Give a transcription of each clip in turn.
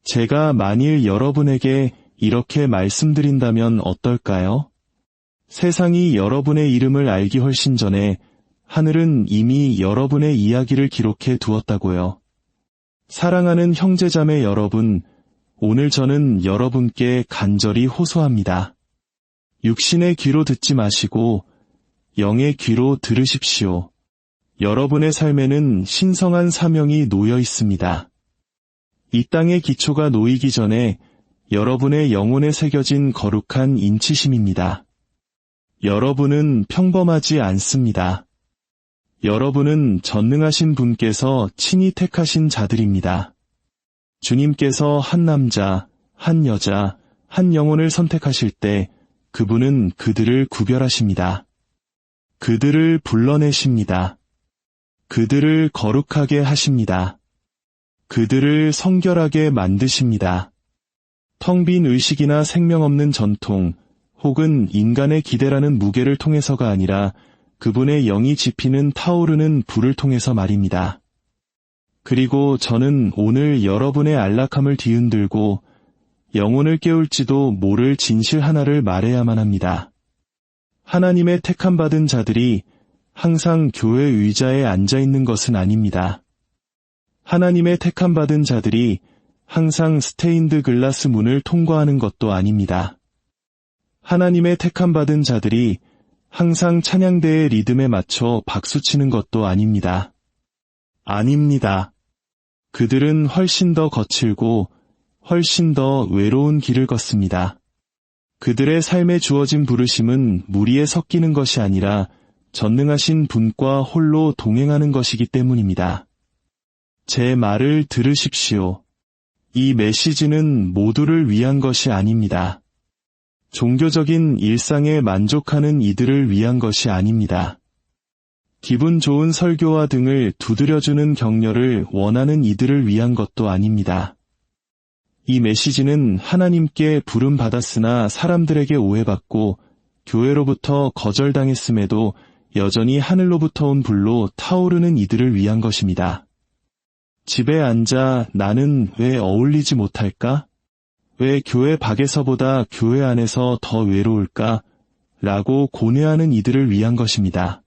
제가 만일 여러분에게 이렇게 말씀드린다면 어떨까요? 세상이 여러분의 이름을 알기 훨씬 전에 하늘은 이미 여러분의 이야기를 기록해 두었다고요. 사랑하는 형제자매 여러분, 오늘 저는 여러분께 간절히 호소합니다. 육신의 귀로 듣지 마시고 영의 귀로 들으십시오. 여러분의 삶에는 신성한 사명이 놓여 있습니다. 이 땅의 기초가 놓이기 전에 여러분의 영혼에 새겨진 거룩한 인치심입니다. 여러분은 평범하지 않습니다. 여러분은 전능하신 분께서 친히 택하신 자들입니다. 주님께서 한 남자, 한 여자, 한 영혼을 선택하실 때 그분은 그들을 구별하십니다. 그들을 불러내십니다. 그들을 거룩하게 하십니다. 그들을 성결하게 만드십니다. 텅 빈 의식이나 생명 없는 전통, 혹은 인간의 기대라는 무게를 통해서가 아니라 그분의 영이 지피는 타오르는 불을 통해서 말입니다. 그리고 저는 오늘 여러분의 안락함을 뒤흔들고 영혼을 깨울지도 모를 진실 하나를 말해야만 합니다. 하나님의 택함받은 자들이 항상 교회 의자에 앉아있는 것은 아닙니다. 하나님의 택함받은 자들이 항상 스테인드 글라스 문을 통과하는 것도 아닙니다. 하나님의 택함받은 자들이 항상 찬양대의 리듬에 맞춰 박수치는 것도 아닙니다. 아닙니다. 그들은 훨씬 더 거칠고 훨씬 더 외로운 길을 걷습니다. 그들의 삶에 주어진 부르심은 무리에 섞이는 것이 아니라 전능하신 분과 홀로 동행하는 것이기 때문입니다. 제 말을 들으십시오. 이 메시지는 모두를 위한 것이 아닙니다. 종교적인 일상에 만족하는 이들을 위한 것이 아닙니다. 기분 좋은 설교와 등을 두드려주는 격려를 원하는 이들을 위한 것도 아닙니다. 이 메시지는 하나님께 부름받았으나 사람들에게 오해받고 교회로부터 거절당했음에도 여전히 하늘로부터 온 불로 타오르는 이들을 위한 것입니다. 집에 앉아 나는 왜 어울리지 못할까? 왜 교회 밖에서보다 교회 안에서 더 외로울까? 라고 고뇌하는 이들을 위한 것입니다.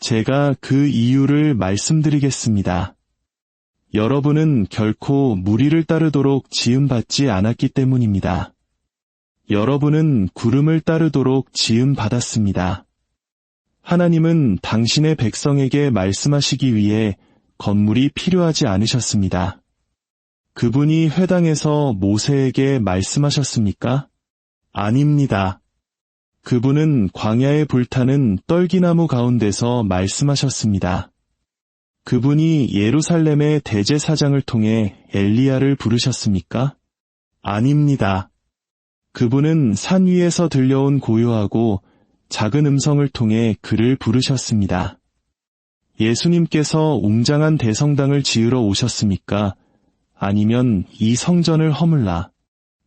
제가 그 이유를 말씀드리겠습니다. 여러분은 결코 무리를 따르도록 지음받지 않았기 때문입니다. 여러분은 구름을 따르도록 지음받았습니다. 하나님은 당신의 백성에게 말씀하시기 위해 건물이 필요하지 않으셨습니다. 그분이 회당에서 모세에게 말씀하셨습니까? 아닙니다. 그분은 광야에 불타는 떨기나무 가운데서 말씀하셨습니다. 그분이 예루살렘의 대제사장을 통해 엘리야를 부르셨습니까? 아닙니다. 그분은 산 위에서 들려온 고요하고 작은 음성을 통해 그를 부르셨습니다. 예수님께서 웅장한 대성당을 지으러 오셨습니까? 아니면 이 성전을 허물라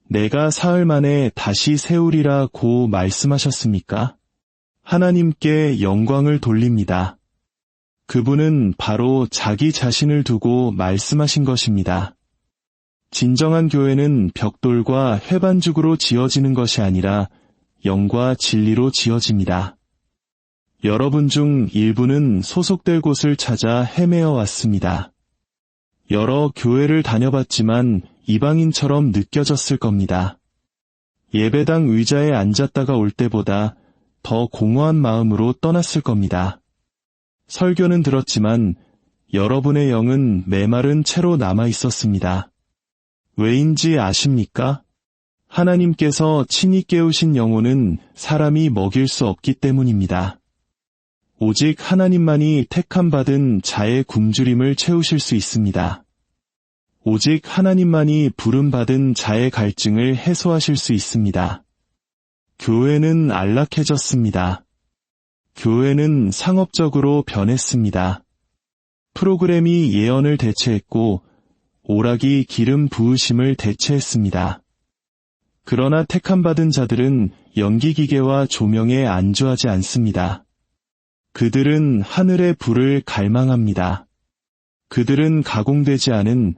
내가 사흘 만에 다시 세우리라고 말씀하셨습니까? 하나님께 영광을 돌립니다. 그분은 바로 자기 자신을 두고 말씀하신 것입니다. 진정한 교회는 벽돌과 해반죽으로 지어지는 것이 아니라 영과 진리로 지어집니다. 여러분 중 일부는 소속될 곳을 찾아 헤매어 왔습니다. 여러 교회를 다녀봤지만 이방인처럼 느껴졌을 겁니다. 예배당 의자에 앉았다가 올 때보다 더 공허한 마음으로 떠났을 겁니다. 설교는 들었지만 여러분의 영은 메마른 채로 남아 있었습니다. 왜인지 아십니까? 하나님께서 친히 깨우신 영혼은 사람이 먹일 수 없기 때문입니다. 오직 하나님만이 택함받은 자의 굶주림을 채우실 수 있습니다. 오직 하나님만이 부름받은 자의 갈증을 해소하실 수 있습니다. 교회는 안락해졌습니다. 교회는 상업적으로 변했습니다. 프로그램이 예언을 대체했고 오락이 기름 부으심을 대체했습니다. 그러나 택함받은 자들은 연기기계와 조명에 안주하지 않습니다. 그들은 하늘의 불을 갈망합니다. 그들은 가공되지 않은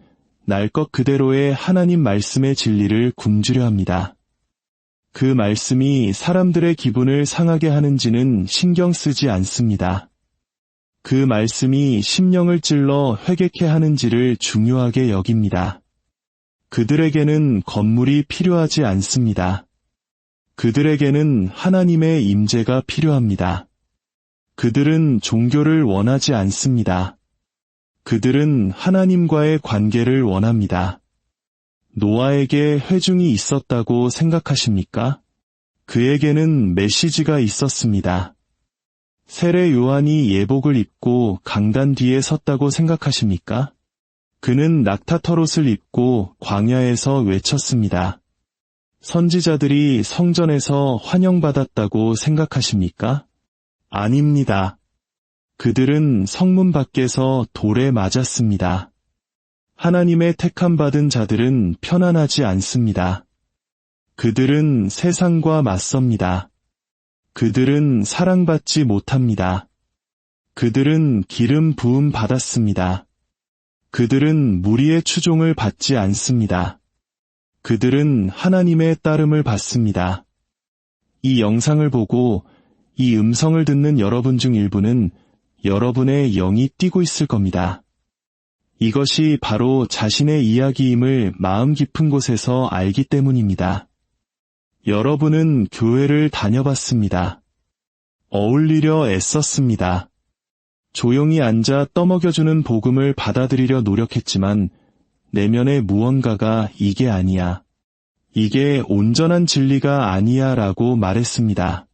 날 것 그대로의 하나님 말씀의 진리를 굶주려 합니다. 그 말씀이 사람들의 기분을 상하게 하는지는 신경 쓰지 않습니다. 그 말씀이 심령을 찔러 회개케 하는지를 중요하게 여깁니다. 그들에게는 건물이 필요하지 않습니다. 그들에게는 하나님의 임재가 필요합니다. 그들은 종교를 원하지 않습니다. 그들은 하나님과의 관계를 원합니다. 노아에게 회중이 있었다고 생각하십니까? 그에게는 메시지가 있었습니다. 세례 요한이 예복을 입고 강단 뒤에 섰다고 생각하십니까? 그는 낙타털옷을 입고 광야에서 외쳤습니다. 선지자들이 성전에서 환영받았다고 생각하십니까? 아닙니다. 그들은 성문 밖에서 돌에 맞았습니다. 하나님의 택함받은 자들은 편안하지 않습니다. 그들은 세상과 맞섭니다. 그들은 사랑받지 못합니다. 그들은 기름 부음 받았습니다. 그들은 무리의 추종을 받지 않습니다. 그들은 하나님의 따름을 받습니다. 이 영상을 보고 이 음성을 듣는 여러분 중 일부는 여러분의 영이 뛰고 있을 겁니다. 이것이 바로 자신의 이야기임을 마음 깊은 곳에서 알기 때문입니다. 여러분은 교회를 다녀봤습니다. 어울리려 애썼습니다. 조용히 앉아 떠먹여주는 복음을 받아들이려 노력했지만 내면의 무언가가 이게 아니야. 이게 온전한 진리가 아니야 라고 말했습니다.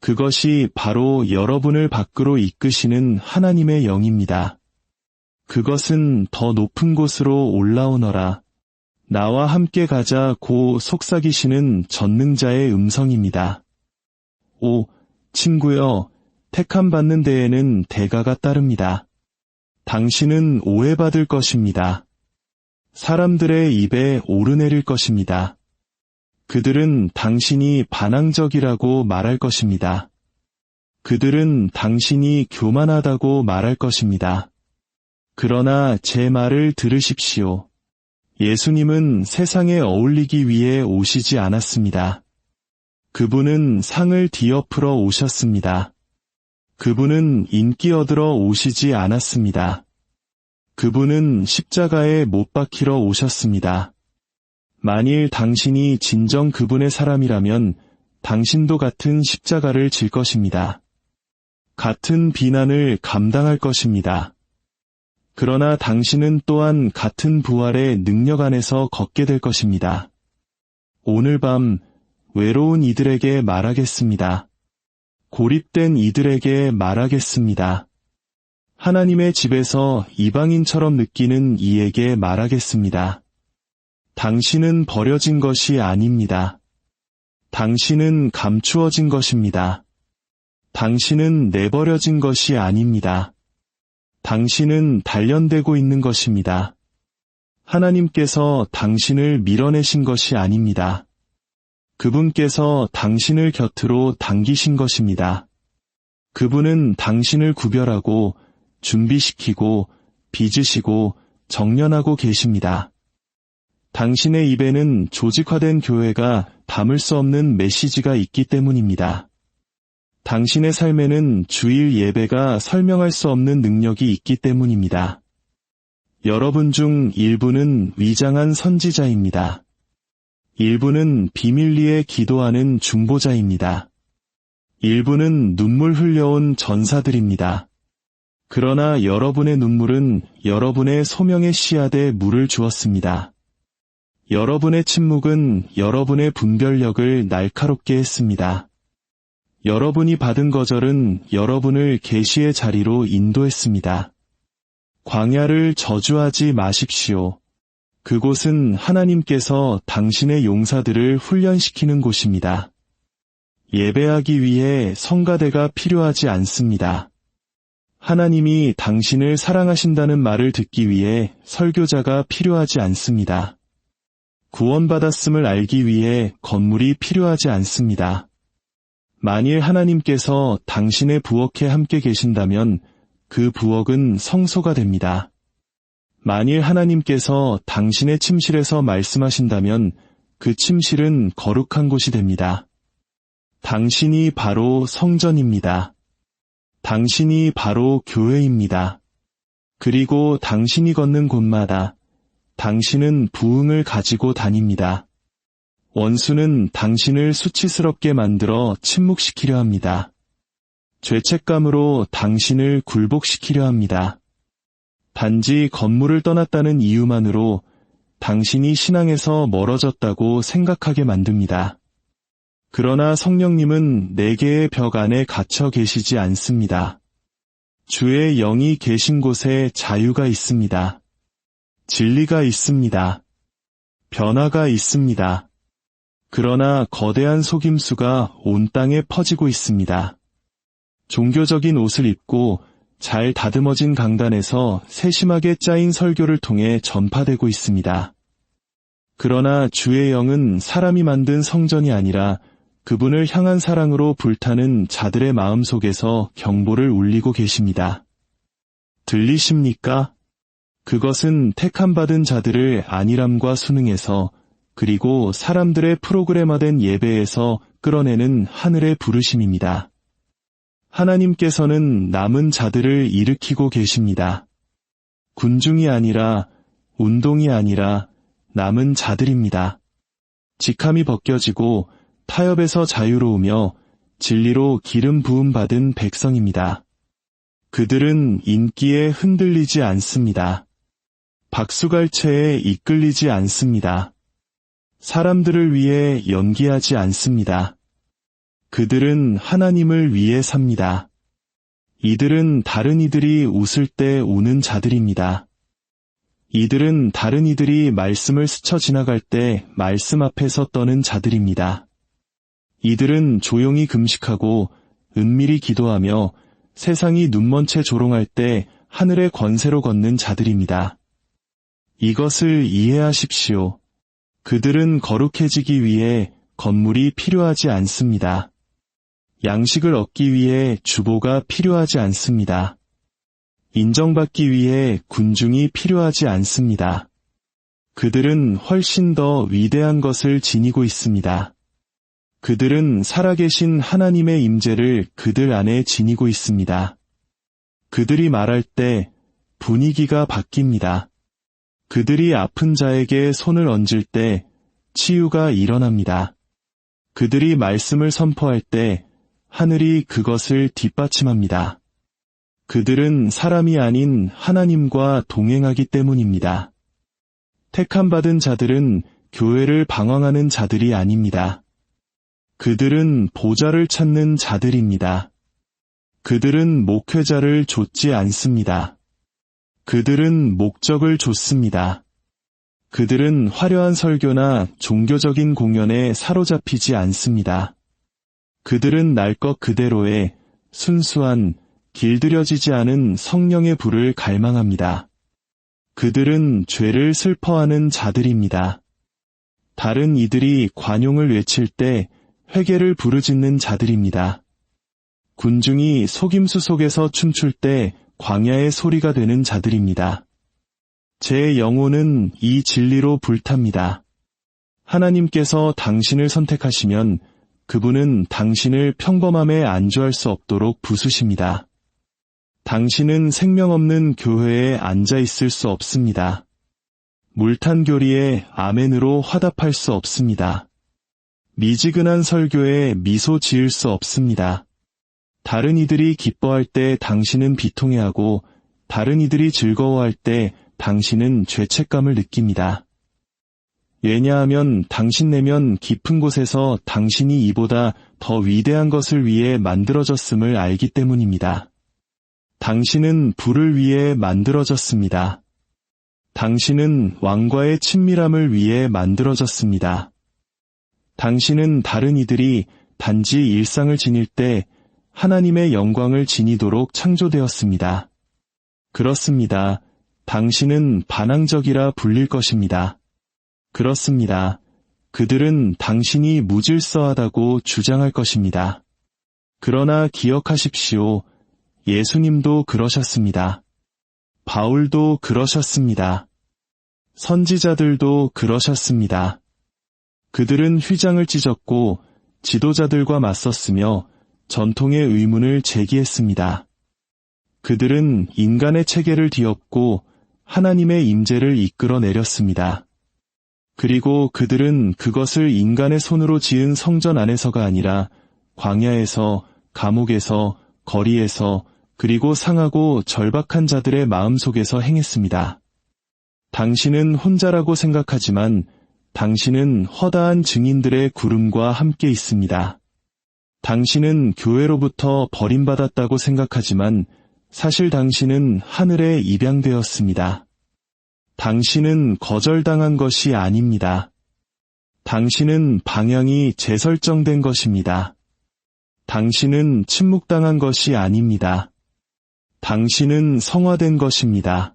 그것이 바로 여러분을 밖으로 이끄시는 하나님의 영입니다. 그것은 더 높은 곳으로 올라오너라. 나와 함께 가자고 속삭이시는 전능자의 음성입니다. 오, 친구여, 택함받는 데에는 대가가 따릅니다. 당신은 오해받을 것입니다. 사람들의 입에 오르내릴 것입니다. 그들은 당신이 반항적이라고 말할 것입니다. 그들은 당신이 교만하다고 말할 것입니다. 그러나 제 말을 들으십시오. 예수님은 세상에 어울리기 위해 오시지 않았습니다. 그분은 상을 뒤엎으러 오셨습니다. 그분은 인기 얻으러 오시지 않았습니다. 그분은 십자가에 못 박히러 오셨습니다. 만일 당신이 진정 그분의 사람이라면 당신도 같은 십자가를 질 것입니다. 같은 비난을 감당할 것입니다. 그러나 당신은 또한 같은 부활의 능력 안에서 걷게 될 것입니다. 오늘 밤 외로운 이들에게 말하겠습니다. 고립된 이들에게 말하겠습니다. 하나님의 집에서 이방인처럼 느끼는 이에게 말하겠습니다. 당신은 버려진 것이 아닙니다. 당신은 감추어진 것입니다. 당신은 내버려진 것이 아닙니다. 당신은 단련되고 있는 것입니다. 하나님께서 당신을 밀어내신 것이 아닙니다. 그분께서 당신을 곁으로 당기신 것입니다. 그분은 당신을 구별하고 준비시키고 빚으시고 정련하고 계십니다. 당신의 입에는 조직화된 교회가 담을 수 없는 메시지가 있기 때문입니다. 당신의 삶에는 주일 예배가 설명할 수 없는 능력이 있기 때문입니다. 여러분 중 일부는 위장한 선지자입니다. 일부는 비밀리에 기도하는 중보자입니다. 일부는 눈물 흘려온 전사들입니다. 그러나 여러분의 눈물은 여러분의 소명의 씨앗에 물을 주었습니다. 여러분의 침묵은 여러분의 분별력을 날카롭게 했습니다. 여러분이 받은 거절은 여러분을 계시의 자리로 인도했습니다. 광야를 저주하지 마십시오. 그곳은 하나님께서 당신의 용사들을 훈련시키는 곳입니다. 예배하기 위해 성가대가 필요하지 않습니다. 하나님이 당신을 사랑하신다는 말을 듣기 위해 설교자가 필요하지 않습니다. 구원받았음을 알기 위해 건물이 필요하지 않습니다. 만일 하나님께서 당신의 부엌에 함께 계신다면 그 부엌은 성소가 됩니다. 만일 하나님께서 당신의 침실에서 말씀하신다면 그 침실은 거룩한 곳이 됩니다. 당신이 바로 성전입니다. 당신이 바로 교회입니다. 그리고 당신이 걷는 곳마다 당신은 부흥을 가지고 다닙니다. 원수는 당신을 수치스럽게 만들어 침묵시키려 합니다. 죄책감으로 당신을 굴복시키려 합니다. 단지 건물을 떠났다는 이유만으로 당신이 신앙에서 멀어졌다고 생각하게 만듭니다. 그러나 성령님은 4개의 벽 안에 갇혀 계시지 않습니다. 주의 영이 계신 곳에 자유가 있습니다. 진리가 있습니다. 변화가 있습니다. 그러나 거대한 속임수가 온 땅에 퍼지고 있습니다. 종교적인 옷을 입고 잘 다듬어진 강단에서 세심하게 짜인 설교를 통해 전파되고 있습니다. 그러나 주의 영은 사람이 만든 성전이 아니라 그분을 향한 사랑으로 불타는 자들의 마음 속에서 경보를 울리고 계십니다. 들리십니까? 그것은 택함받은 자들을 안일함과 순응에서 그리고 사람들의 프로그래머된 예배에서 끌어내는 하늘의 부르심입니다. 하나님께서는 남은 자들을 일으키고 계십니다. 군중이 아니라 운동이 아니라 남은 자들입니다. 직함이 벗겨지고 타협에서 자유로우며 진리로 기름 부음 받은 백성입니다. 그들은 인기에 흔들리지 않습니다. 박수갈채에 이끌리지 않습니다. 사람들을 위해 연기하지 않습니다. 그들은 하나님을 위해 삽니다. 이들은 다른 이들이 웃을 때 우는 자들입니다. 이들은 다른 이들이 말씀을 스쳐 지나갈 때 말씀 앞에서 떠는 자들입니다. 이들은 조용히 금식하고 은밀히 기도하며 세상이 눈먼 채 조롱할 때 하늘의 권세로 걷는 자들입니다. 이것을 이해하십시오. 그들은 거룩해지기 위해 건물이 필요하지 않습니다. 양식을 얻기 위해 주보가 필요하지 않습니다. 인정받기 위해 군중이 필요하지 않습니다. 그들은 훨씬 더 위대한 것을 지니고 있습니다. 그들은 살아계신 하나님의 임재를 그들 안에 지니고 있습니다. 그들이 말할 때 분위기가 바뀝니다. 그들이 아픈 자에게 손을 얹을 때 치유가 일어납니다. 그들이 말씀을 선포할 때 하늘이 그것을 뒷받침합니다. 그들은 사람이 아닌 하나님과 동행하기 때문입니다. 택함받은 자들은 교회를 방황하는 자들이 아닙니다. 그들은 보좌를 찾는 자들입니다. 그들은 목회자를 좇지 않습니다. 그들은 목적을 좇습니다. 그들은 화려한 설교나 종교적인 공연에 사로잡히지 않습니다. 그들은 날 것 그대로의 순수한 길들여지지 않은 성령의 불을 갈망합니다. 그들은 죄를 슬퍼하는 자들입니다. 다른 이들이 관용을 외칠 때 회개를 부르짖는 자들입니다. 군중이 속임수 속에서 춤출 때 광야의 소리가 되는 자들입니다. 제 영혼은 이 진리로 불탑니다. 하나님께서 당신을 선택하시면 그분은 당신을 평범함에 안주할 수 없도록 부수십니다. 당신은 생명 없는 교회에 앉아 있을 수 없습니다. 물탄 교리에 아멘으로 화답할 수 없습니다. 미지근한 설교에 미소 지을 수 없습니다. 다른 이들이 기뻐할 때 당신은 비통해하고 다른 이들이 즐거워할 때 당신은 죄책감을 느낍니다. 왜냐하면 당신 내면 깊은 곳에서 당신이 이보다 더 위대한 것을 위해 만들어졌음을 알기 때문입니다. 당신은 불을 위해 만들어졌습니다. 당신은 왕과의 친밀함을 위해 만들어졌습니다. 당신은 다른 이들이 단지 일상을 지닐 때 하나님의 영광을 지니도록 창조되었습니다. 그렇습니다. 당신은 반항적이라 불릴 것입니다. 그렇습니다. 그들은 당신이 무질서하다고 주장할 것입니다. 그러나 기억하십시오. 예수님도 그러셨습니다. 바울도 그러셨습니다. 선지자들도 그러셨습니다. 그들은 휘장을 찢었고 지도자들과 맞섰으며 전통의 의문을 제기했습니다. 그들은 인간의 체계를 뒤엎고 하나님의 임재를 이끌어내렸습니다. 그리고 그들은 그것을 인간의 손으로 지은 성전 안에서가 아니라 광야에서, 감옥에서, 거리에서, 그리고 상하고 절박한 자들의 마음속에서 행했습니다. 당신은 혼자라고 생각하지만 당신은 허다한 증인들의 구름과 함께 있습니다. 당신은 교회로부터 버림받았다고 생각하지만 사실 당신은 하늘에 입양되었습니다. 당신은 거절당한 것이 아닙니다. 당신은 방향이 재설정된 것입니다. 당신은 침묵당한 것이 아닙니다. 당신은 성화된 것입니다.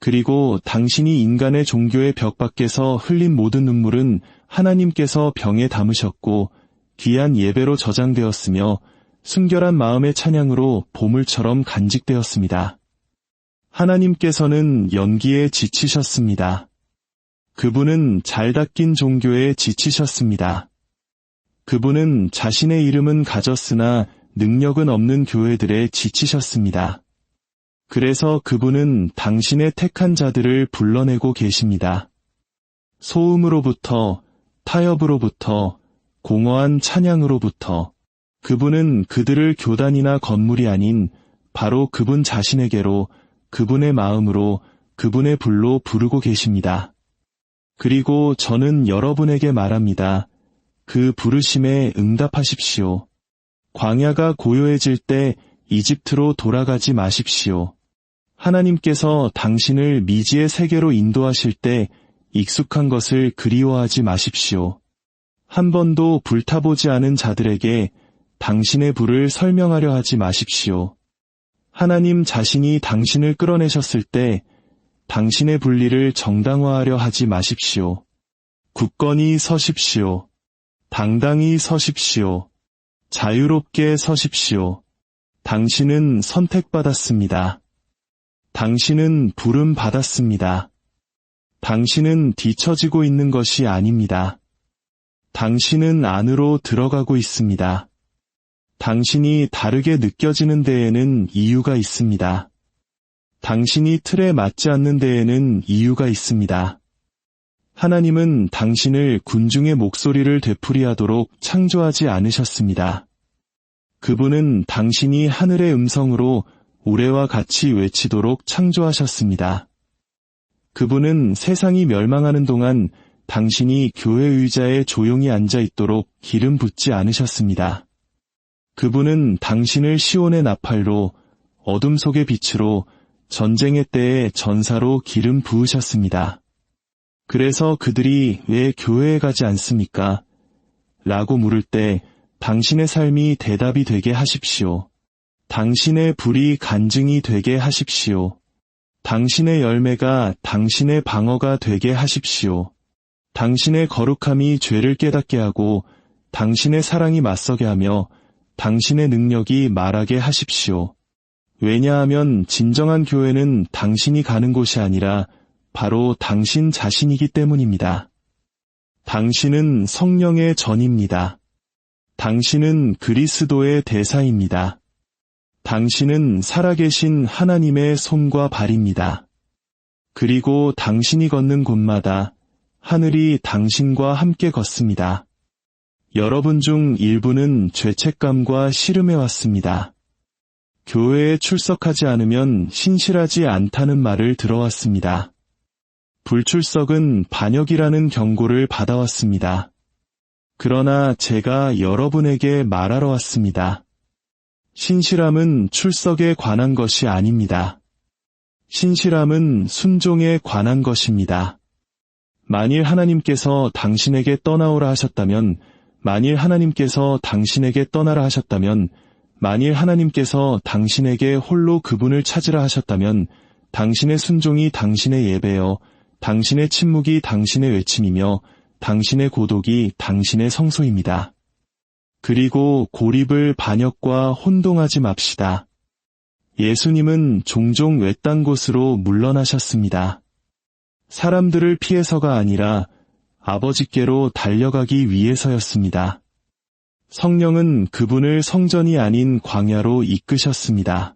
그리고 당신이 인간의 종교의 벽 밖에서 흘린 모든 눈물은 하나님께서 병에 담으셨고 귀한 예배로 저장되었으며 순결한 마음의 찬양으로 보물처럼 간직되었습니다. 하나님께서는 연기에 지치셨습니다. 그분은 잘 닦인 종교에 지치셨습니다. 그분은 자신의 이름은 가졌으나 능력은 없는 교회들에 지치셨습니다. 그래서 그분은 당신의 택한 자들을 불러내고 계십니다. 소음으로부터, 타협으로부터, 공허한 찬양으로부터 그분은 그들을 교단이나 건물이 아닌 바로 그분 자신에게로, 그분의 마음으로, 그분의 불로 부르고 계십니다. 그리고 저는 여러분에게 말합니다. 그 부르심에 응답하십시오. 광야가 고요해질 때 이집트로 돌아가지 마십시오. 하나님께서 당신을 미지의 세계로 인도하실 때 익숙한 것을 그리워하지 마십시오. 한 번도 불타보지 않은 자들에게 당신의 불을 설명하려 하지 마십시오. 하나님 자신이 당신을 끌어내셨을 때 당신의 분리를 정당화하려 하지 마십시오. 굳건히 서십시오. 당당히 서십시오. 자유롭게 서십시오. 당신은 선택받았습니다. 당신은 부름 받았습니다. 당신은 뒤처지고 있는 것이 아닙니다. 당신은 안으로 들어가고 있습니다. 당신이 다르게 느껴지는 데에는 이유가 있습니다. 당신이 틀에 맞지 않는 데에는 이유가 있습니다. 하나님은 당신을 군중의 목소리를 되풀이하도록 창조하지 않으셨습니다. 그분은 당신이 하늘의 음성으로 우레와 같이 외치도록 창조하셨습니다. 그분은 세상이 멸망하는 동안 당신이 교회 의자에 조용히 앉아 있도록 기름 붓지 않으셨습니다. 그분은 당신을 시온의 나팔로, 어둠 속의 빛으로, 전쟁의 때에 전사로 기름 부으셨습니다. 그래서 그들이 왜 교회에 가지 않습니까? 라고 물을 때 당신의 삶이 대답이 되게 하십시오. 당신의 불이 간증이 되게 하십시오. 당신의 열매가 당신의 방어가 되게 하십시오. 당신의 거룩함이 죄를 깨닫게 하고 당신의 사랑이 맞서게 하며 당신의 능력이 말하게 하십시오. 왜냐하면 진정한 교회는 당신이 가는 곳이 아니라 바로 당신 자신이기 때문입니다. 당신은 성령의 전입니다. 당신은 그리스도의 대사입니다. 당신은 살아계신 하나님의 손과 발입니다. 그리고 당신이 걷는 곳마다 하늘이 당신과 함께 걷습니다. 여러분 중 일부는 죄책감과 씨름해왔습니다. 교회에 출석하지 않으면 신실하지 않다는 말을 들어왔습니다. 불출석은 반역이라는 경고를 받아왔습니다. 그러나 제가 여러분에게 말하러 왔습니다. 신실함은 출석에 관한 것이 아닙니다. 신실함은 순종에 관한 것입니다. 만일 하나님께서 당신에게 떠나오라 하셨다면, 만일 하나님께서 당신에게 떠나라 하셨다면, 만일 하나님께서 당신에게 홀로 그분을 찾으라 하셨다면, 당신의 순종이 당신의 예배여, 당신의 침묵이 당신의 외침이며, 당신의 고독이 당신의 성소입니다. 그리고 고립을 반역과 혼동하지 맙시다. 예수님은 종종 외딴 곳으로 물러나셨습니다. 사람들을 피해서가 아니라 아버지께로 달려가기 위해서였습니다. 성령은 그분을 성전이 아닌 광야로 이끄셨습니다.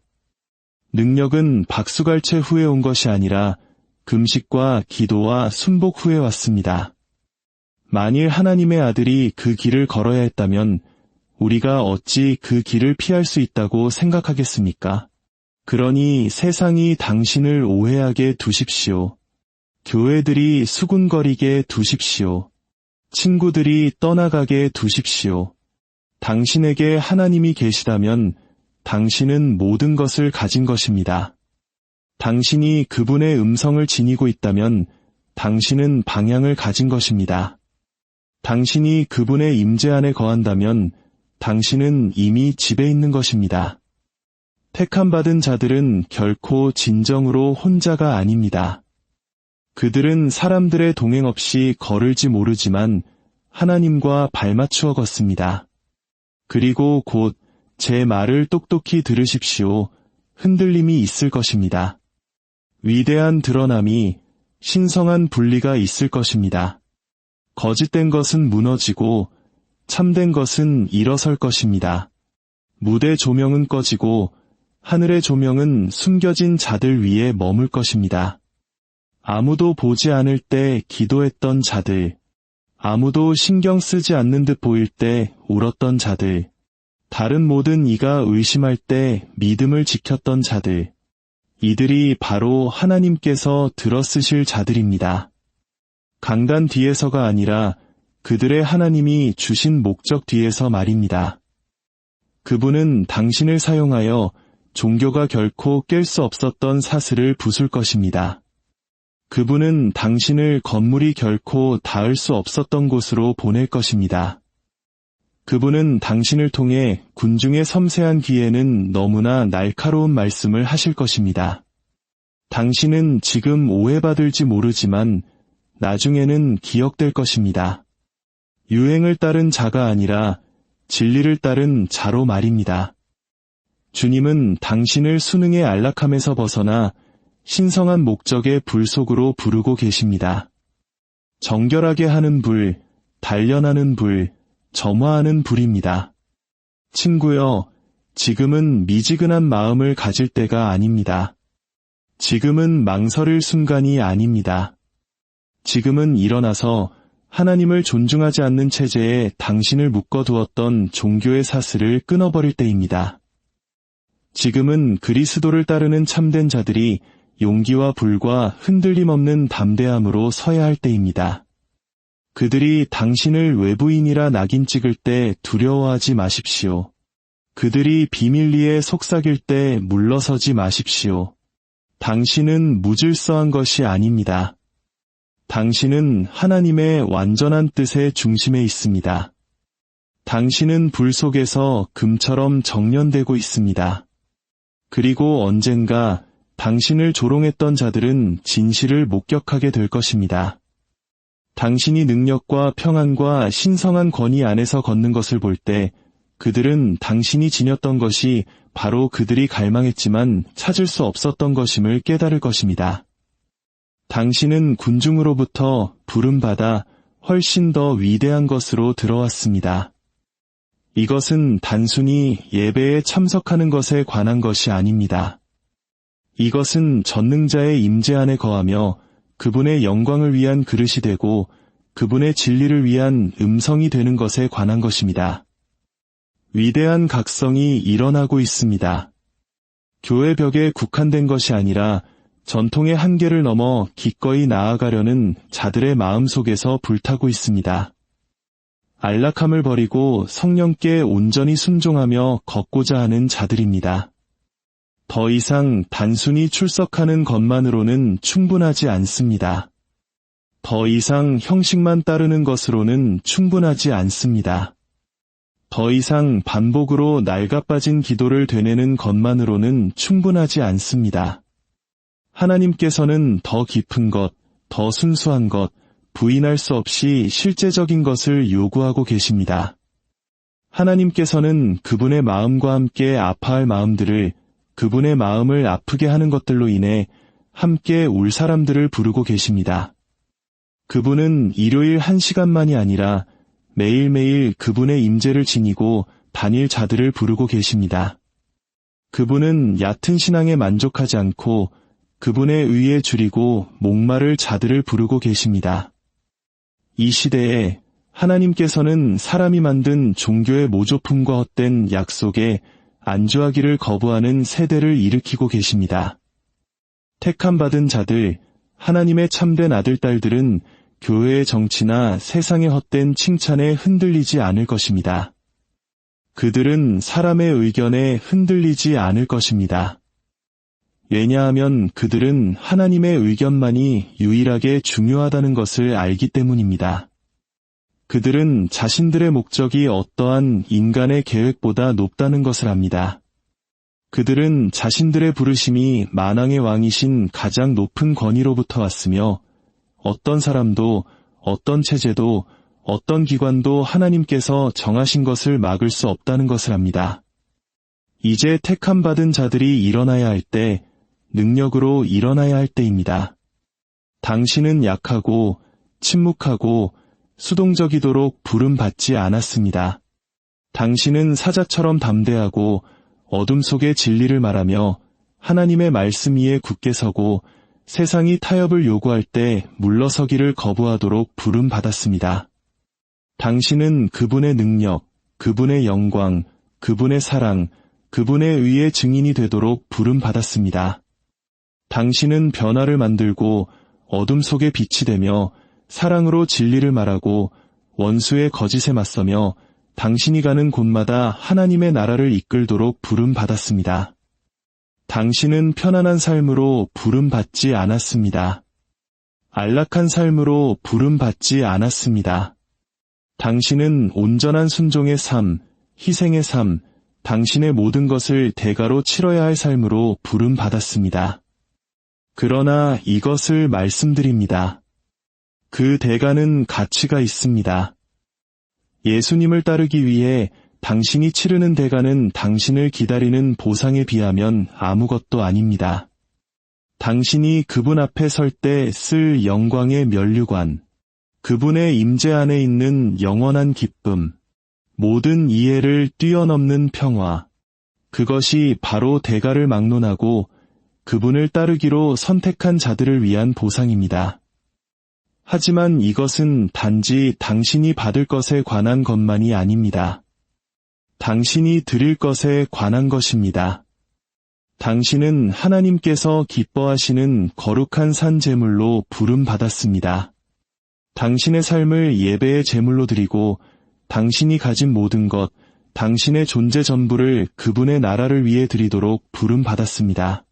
능력은 박수갈채 후에 온 것이 아니라 금식과 기도와 순복 후에 왔습니다. 만일 하나님의 아들이 그 길을 걸어야 했다면 우리가 어찌 그 길을 피할 수 있다고 생각하겠습니까? 그러니 세상이 당신을 오해하게 두십시오. 교회들이 수군거리게 두십시오. 친구들이 떠나가게 두십시오. 당신에게 하나님이 계시다면 당신은 모든 것을 가진 것입니다. 당신이 그분의 음성을 지니고 있다면 당신은 방향을 가진 것입니다. 당신이 그분의 임재 안에 거한다면 당신은 이미 집에 있는 것입니다. 택함받은 자들은 결코 진정으로 혼자가 아닙니다. 그들은 사람들의 동행 없이 걸을지 모르지만 하나님과 발맞추어 걷습니다. 그리고 곧 제 말을 똑똑히 들으십시오. 흔들림이 있을 것입니다. 위대한 드러남이, 신성한 분리가 있을 것입니다. 거짓된 것은 무너지고 참된 것은 일어설 것입니다. 무대 조명은 꺼지고 하늘의 조명은 숨겨진 자들 위에 머물 것입니다. 아무도 보지 않을 때 기도했던 자들, 아무도 신경 쓰지 않는 듯 보일 때 울었던 자들, 다른 모든 이가 의심할 때 믿음을 지켰던 자들, 이들이 바로 하나님께서 들어쓰실 자들입니다. 강단 뒤에서가 아니라 그들의 하나님이 주신 목적 뒤에서 말입니다. 그분은 당신을 사용하여 종교가 결코 깰 수 없었던 사슬을 부술 것입니다. 그분은 당신을 건물이 결코 닿을 수 없었던 곳으로 보낼 것입니다. 그분은 당신을 통해 군중의 섬세한 귀에는 너무나 날카로운 말씀을 하실 것입니다. 당신은 지금 오해받을지 모르지만 나중에는 기억될 것입니다. 유행을 따른 자가 아니라 진리를 따른 자로 말입니다. 주님은 당신을 수능의 안락함에서 벗어나 신성한 목적의 불 속으로 부르고 계십니다. 정결하게 하는 불, 단련하는 불, 점화하는 불입니다. 친구여, 지금은 미지근한 마음을 가질 때가 아닙니다. 지금은 망설일 순간이 아닙니다. 지금은 일어나서 하나님을 존중하지 않는 체제에 당신을 묶어두었던 종교의 사슬을 끊어버릴 때입니다. 지금은 그리스도를 따르는 참된 자들이 용기와 불과 흔들림 없는 담대함으로 서야 할 때입니다. 그들이 당신을 외부인이라 낙인 찍을 때 두려워하지 마십시오. 그들이 비밀리에 속삭일 때 물러서지 마십시오. 당신은 무질서한 것이 아닙니다. 당신은 하나님의 완전한 뜻의 중심에 있습니다. 당신은 불 속에서 금처럼 정련되고 있습니다. 그리고 언젠가 당신을 조롱했던 자들은 진실을 목격하게 될 것입니다. 당신이 능력과 평안과 신성한 권위 안에서 걷는 것을 볼 때 그들은 당신이 지녔던 것이 바로 그들이 갈망했지만 찾을 수 없었던 것임을 깨달을 것입니다. 당신은 군중으로부터 부름받아 훨씬 더 위대한 것으로 들어왔습니다. 이것은 단순히 예배에 참석하는 것에 관한 것이 아닙니다. 이것은 전능자의 임재 안에 거하며 그분의 영광을 위한 그릇이 되고 그분의 진리를 위한 음성이 되는 것에 관한 것입니다. 위대한 각성이 일어나고 있습니다. 교회 벽에 국한된 것이 아니라 전통의 한계를 넘어 기꺼이 나아가려는 자들의 마음 속에서 불타고 있습니다. 안락함을 버리고 성령께 온전히 순종하며 걷고자 하는 자들입니다. 더 이상 단순히 출석하는 것만으로는 충분하지 않습니다. 더 이상 형식만 따르는 것으로는 충분하지 않습니다. 더 이상 반복으로 낡아빠진 기도를 되뇌는 것만으로는 충분하지 않습니다. 하나님께서는 더 깊은 것, 더 순수한 것, 부인할 수 없이 실제적인 것을 요구하고 계십니다. 하나님께서는 그분의 마음과 함께 아파할 마음들을 그분의 마음을 아프게 하는 것들로 인해 함께 울 사람들을 부르고 계십니다. 그분은 일요일 1시간만이 아니라 매일매일 그분의 임재를 지니고 다닐 자들을 부르고 계십니다. 그분은 얕은 신앙에 만족하지 않고 그분의 의에 줄이고 목마를 자들을 부르고 계십니다. 이 시대에 하나님께서는 사람이 만든 종교의 모조품과 헛된 약속에 안주하기를 거부하는 세대를 일으키고 계십니다. 택함받은 자들, 하나님의 참된 아들딸들은 교회의 정치나 세상의 헛된 칭찬에 흔들리지 않을 것입니다. 그들은 사람의 의견에 흔들리지 않을 것입니다. 왜냐하면 그들은 하나님의 의견만이 유일하게 중요하다는 것을 알기 때문입니다. 그들은 자신들의 목적이 어떠한 인간의 계획보다 높다는 것을 압니다. 그들은 자신들의 부르심이 만왕의 왕이신 가장 높은 권위로부터 왔으며 어떤 사람도, 어떤 체제도, 어떤 기관도 하나님께서 정하신 것을 막을 수 없다는 것을 압니다. 이제 택함받은 자들이 일어나야 할 때, 능력으로 일어나야 할 때입니다. 당신은 약하고 침묵하고 수동적이도록 부름받지 않았습니다. 당신은 사자처럼 담대하고 어둠 속의 진리를 말하며 하나님의 말씀 위에 굳게 서고 세상이 타협을 요구할 때 물러서기를 거부하도록 부름받았습니다. 당신은 그분의 능력, 그분의 영광, 그분의 사랑, 그분의 의의 증인이 되도록 부름받았습니다. 당신은 변화를 만들고 어둠 속에 빛이 되며 사랑으로 진리를 말하고 원수의 거짓에 맞서며 당신이 가는 곳마다 하나님의 나라를 이끌도록 부름받았습니다. 당신은 편안한 삶으로 부름받지 않았습니다. 안락한 삶으로 부름받지 않았습니다. 당신은 온전한 순종의 삶, 희생의 삶, 당신의 모든 것을 대가로 치러야 할 삶으로 부름받았습니다. 그러나 이것을 말씀드립니다. 그 대가는 가치가 있습니다. 예수님을 따르기 위해 당신이 치르는 대가는 당신을 기다리는 보상에 비하면 아무것도 아닙니다. 당신이 그분 앞에 설 때 쓸 영광의 면류관, 그분의 임재 안에 있는 영원한 기쁨, 모든 이해를 뛰어넘는 평화, 그것이 바로 대가를 막론하고 그분을 따르기로 선택한 자들을 위한 보상입니다. 하지만 이것은 단지 당신이 받을 것에 관한 것만이 아닙니다. 당신이 드릴 것에 관한 것입니다. 당신은 하나님께서 기뻐하시는 거룩한 산 제물로 부름받았습니다. 당신의 삶을 예배의 제물로 드리고 당신이 가진 모든 것, 당신의 존재 전부를 그분의 나라를 위해 드리도록 부름받았습니다.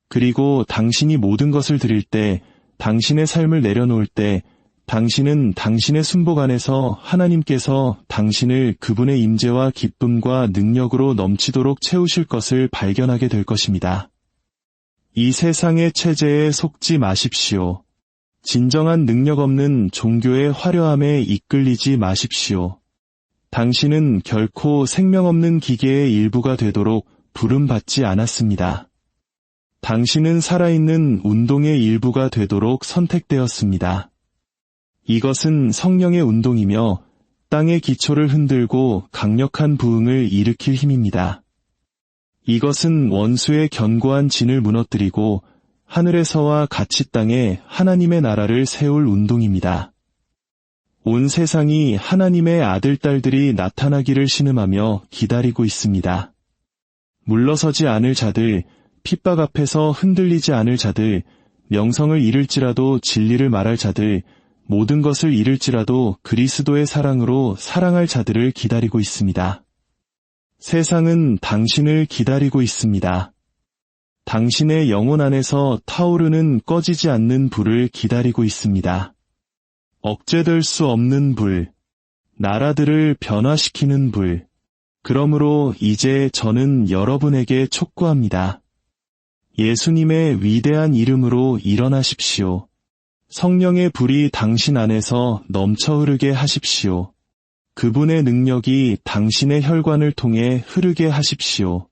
그리고 당신이 모든 것을 드릴 때, 당신의 삶을 내려놓을 때, 당신은 당신의 순복 안에서 하나님께서 당신을 그분의 임재와 기쁨과 능력으로 넘치도록 채우실 것을 발견하게 될 것입니다. 이 세상의 체제에 속지 마십시오. 진정한 능력 없는 종교의 화려함에 이끌리지 마십시오. 당신은 결코 생명 없는 기계의 일부가 되도록 부름받지 않았습니다. 당신은 살아있는 운동의 일부가 되도록 선택되었습니다. 이것은 성령의 운동이며 땅의 기초를 흔들고 강력한 부흥을 일으킬 힘입니다. 이것은 원수의 견고한 진을 무너뜨리고 하늘에서와 같이 땅에 하나님의 나라를 세울 운동입니다. 온 세상이 하나님의 아들, 딸들이 나타나기를 신음하며 기다리고 있습니다. 물러서지 않을 자들, 핍박 앞에서 흔들리지 않을 자들, 명성을 잃을지라도 진리를 말할 자들, 모든 것을 잃을지라도 그리스도의 사랑으로 사랑할 자들을 기다리고 있습니다. 세상은 당신을 기다리고 있습니다. 당신의 영혼 안에서 타오르는 꺼지지 않는 불을 기다리고 있습니다. 억제될 수 없는 불, 나라들을 변화시키는 불. 그러므로 이제 저는 여러분에게 촉구합니다. 예수님의 위대한 이름으로 일어나십시오. 성령의 불이 당신 안에서 넘쳐 흐르게 하십시오. 그분의 능력이 당신의 혈관을 통해 흐르게 하십시오.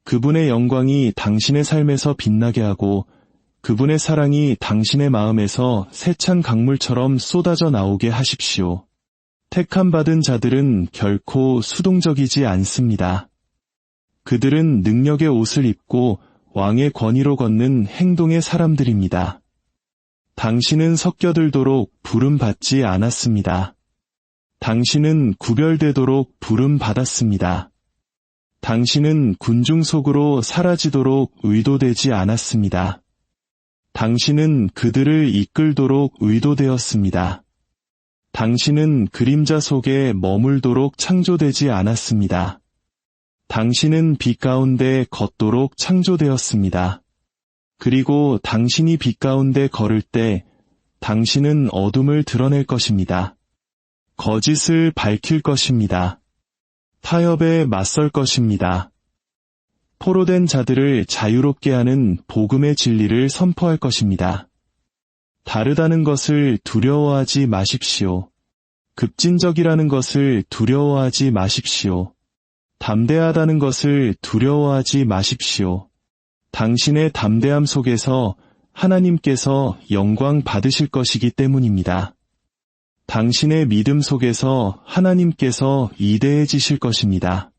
그분의 영광이 당신의 삶에서 빛나게 하고 그분의 사랑이 당신의 마음에서 세찬 강물처럼 쏟아져 나오게 하십시오. 택함받은 자들은 결코 수동적이지 않습니다. 그들은 능력의 옷을 입고 왕의 권위로 걷는 행동의 사람들입니다. 당신은 섞여들도록 부름받지 않았습니다. 당신은 구별되도록 부름받았습니다. 당신은 군중 속으로 사라지도록 의도되지 않았습니다. 당신은 그들을 이끌도록 의도되었습니다. 당신은 그림자 속에 머물도록 창조되지 않았습니다. 당신은 빛 가운데 걷도록 창조되었습니다. 그리고 당신이 빛 가운데 걸을 때 당신은 어둠을 드러낼 것입니다. 거짓을 밝힐 것입니다. 타협에 맞설 것입니다. 포로된 자들을 자유롭게 하는 복음의 진리를 선포할 것입니다. 다르다는 것을 두려워하지 마십시오. 급진적이라는 것을 두려워하지 마십시오. 담대하다는 것을 두려워하지 마십시오. 당신의 담대함 속에서 하나님께서 영광 받으실 것이기 때문입니다. 당신의 믿음 속에서 하나님께서 위대해지실 것입니다.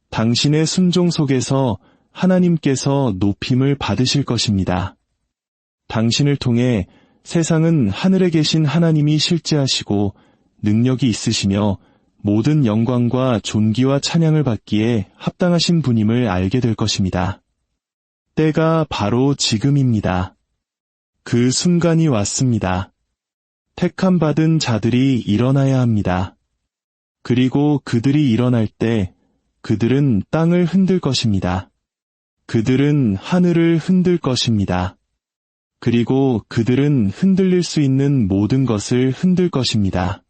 당신의 순종 속에서 하나님께서 높임을 받으실 것입니다. 당신을 통해 세상은 하늘에 계신 하나님이 실제하시고 능력이 있으시며 모든 영광과 존귀와 찬양을 받기에 합당하신 분임을 알게 될 것입니다. 때가 바로 지금입니다. 그 순간이 왔습니다. 택함받은 자들이 일어나야 합니다. 그리고 그들이 일어날 때 그들은 땅을 흔들 것입니다. 그들은 하늘을 흔들 것입니다. 그리고 그들은 흔들릴 수 있는 모든 것을 흔들 것입니다.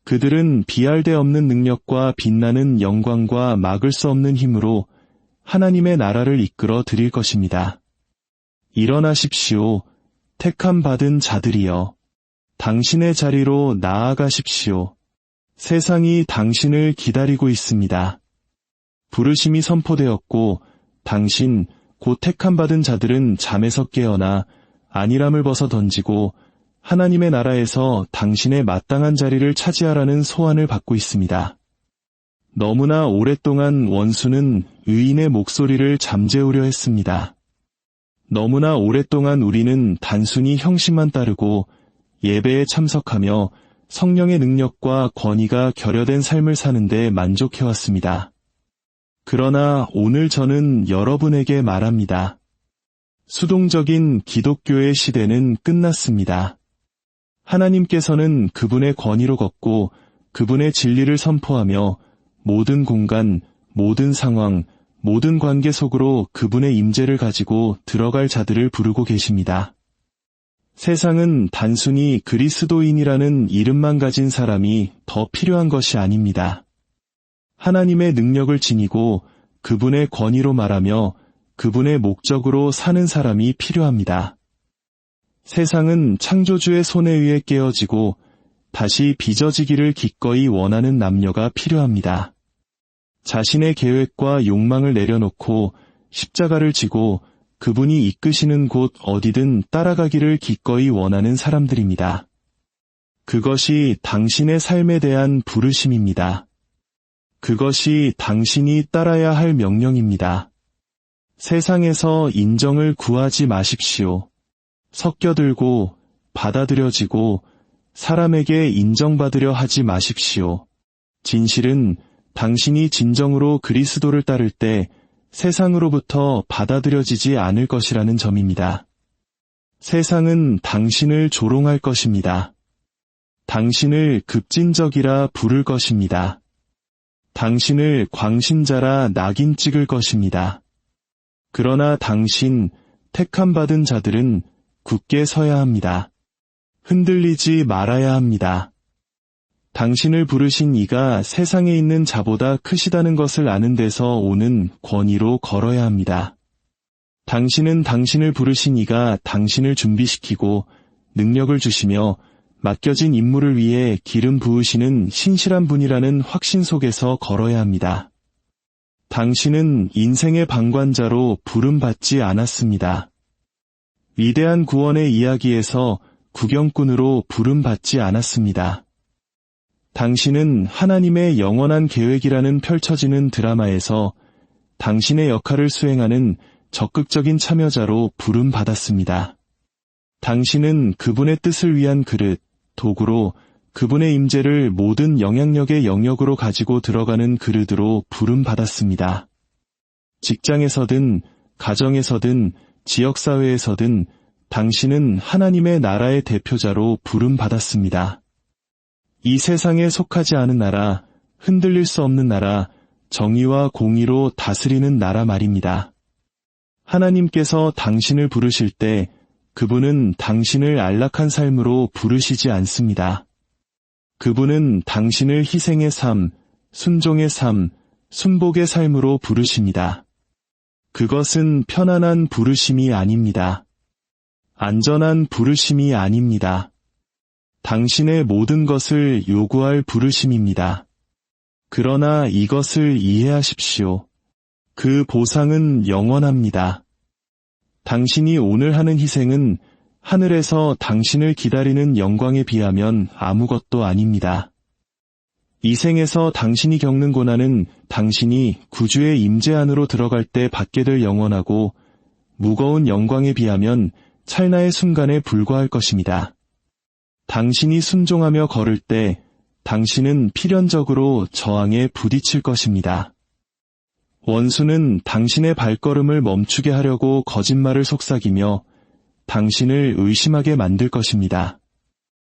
그들은 비할 데 없는 능력과 빛나는 영광과 막을 수 없는 힘으로 하나님의 나라를 이끌어 드릴 것입니다. 일어나십시오. 택함받은 자들이여. 당신의 자리로 나아가십시오. 세상이 당신을 기다리고 있습니다. 부르심이 선포되었고 당신 곧 택함받은 자들은 잠에서 깨어나 안일함을 벗어 던지고 하나님의 나라에서 당신의 마땅한 자리를 차지하라는 소환을 받고 있습니다. 너무나 오랫동안 원수는 의인의 목소리를 잠재우려 했습니다. 너무나 오랫동안 우리는 단순히 형식만 따르고 예배에 참석하며 성령의 능력과 권위가 결여된 삶을 사는데 만족해왔습니다. 그러나 오늘 저는 여러분에게 말합니다. 수동적인 기독교의 시대는 끝났습니다. 하나님께서는 그분의 권위로 걷고 그분의 진리를 선포하며 모든 공간, 모든 상황, 모든 관계 속으로 그분의 임재를 가지고 들어갈 자들을 부르고 계십니다. 세상은 단순히 그리스도인이라는 이름만 가진 사람이 더 필요한 것이 아닙니다. 하나님의 능력을 지니고 그분의 권위로 말하며 그분의 목적으로 사는 사람이 필요합니다. 세상은 창조주의 손에 의해 깨어지고 다시 빚어지기를 기꺼이 원하는 남녀가 필요합니다. 자신의 계획과 욕망을 내려놓고 십자가를 지고 그분이 이끄시는 곳 어디든 따라가기를 기꺼이 원하는 사람들입니다. 그것이 당신의 삶에 대한 부르심입니다. 그것이 당신이 따라야 할 명령입니다. 세상에서 인정을 구하지 마십시오. 섞여들고 받아들여지고 사람에게 인정받으려 하지 마십시오. 진실은 당신이 진정으로 그리스도를 따를 때 세상으로부터 받아들여지지 않을 것이라는 점입니다. 세상은 당신을 조롱할 것입니다. 당신을 급진적이라 부를 것입니다. 당신을 광신자라 낙인 찍을 것입니다. 그러나 당신, 택함받은 자들은 굳게 서야 합니다. 흔들리지 말아야 합니다. 당신을 부르신 이가 세상에 있는 자보다 크시다는 것을 아는 데서 오는 권위로 걸어야 합니다. 당신은 당신을 부르신 이가 당신을 준비시키고 능력을 주시며 맡겨진 임무를 위해 기름 부으시는 신실한 분이라는 확신 속에서 걸어야 합니다. 당신은 인생의 방관자로 부름받지 않았습니다. 위대한 구원의 이야기에서 구경꾼으로 부름받지 않았습니다. 당신은 하나님의 영원한 계획이라는 펼쳐지는 드라마에서 당신의 역할을 수행하는 적극적인 참여자로 부름받았습니다. 당신은 그분의 뜻을 위한 그릇, 도구로 그분의 임재를 모든 영향력의 영역으로 가지고 들어가는 그릇으로 부름받았습니다. 직장에서든 가정에서든 지역사회에서든 당신은 하나님의 나라의 대표자로 부름받았습니다. 이 세상에 속하지 않은 나라, 흔들릴 수 없는 나라, 정의와 공의로 다스리는 나라 말입니다. 하나님께서 당신을 부르실 때 그분은 당신을 안락한 삶으로 부르시지 않습니다. 그분은 당신을 희생의 삶, 순종의 삶, 순복의 삶으로 부르십니다. 그것은 편안한 부르심이 아닙니다. 안전한 부르심이 아닙니다. 당신의 모든 것을 요구할 부르심입니다. 그러나 이것을 이해하십시오. 그 보상은 영원합니다. 당신이 오늘 하는 희생은 하늘에서 당신을 기다리는 영광에 비하면 아무것도 아닙니다. 이 생에서 당신이 겪는 고난은 당신이 구주의 임재 안으로 들어갈 때 받게 될 영원하고 무거운 영광에 비하면 찰나의 순간에 불과할 것입니다. 당신이 순종하며 걸을 때 당신은 필연적으로 저항에 부딪힐 것입니다. 원수는 당신의 발걸음을 멈추게 하려고 거짓말을 속삭이며 당신을 의심하게 만들 것입니다.